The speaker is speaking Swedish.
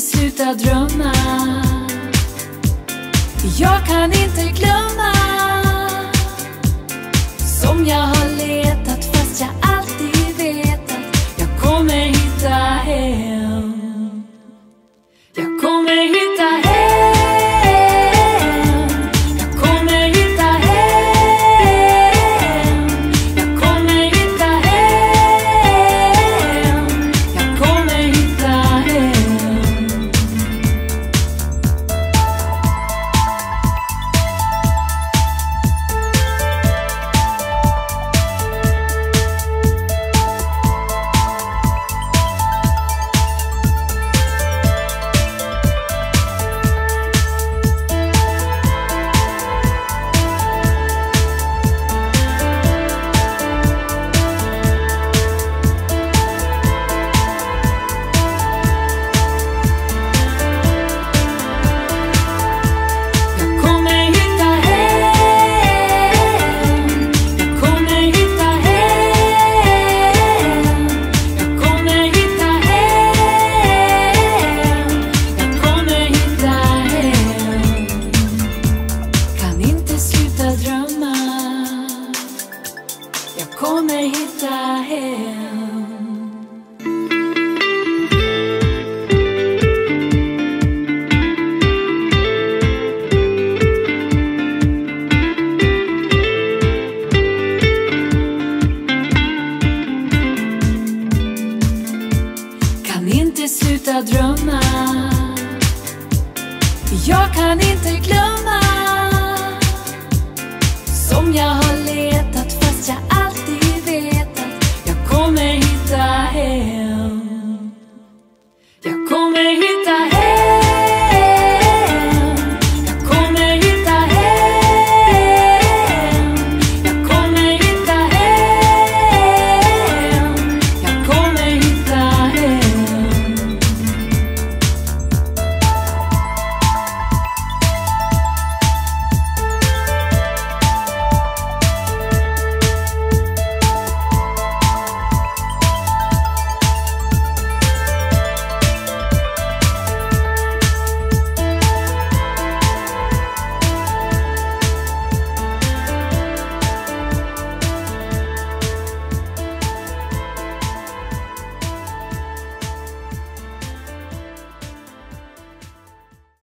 sluta drömma. Jag kan inte glömma som jag har letat, fast jag alltid vet att jag kommer hitta hem. Jag kommer hitta hem. Jag kommer hitta hem. Jag kommer hitta hem. Jag kommer hitta hem. Jag kommer hitta hem. Kan inte sluta drömma. Jag kan inte glömma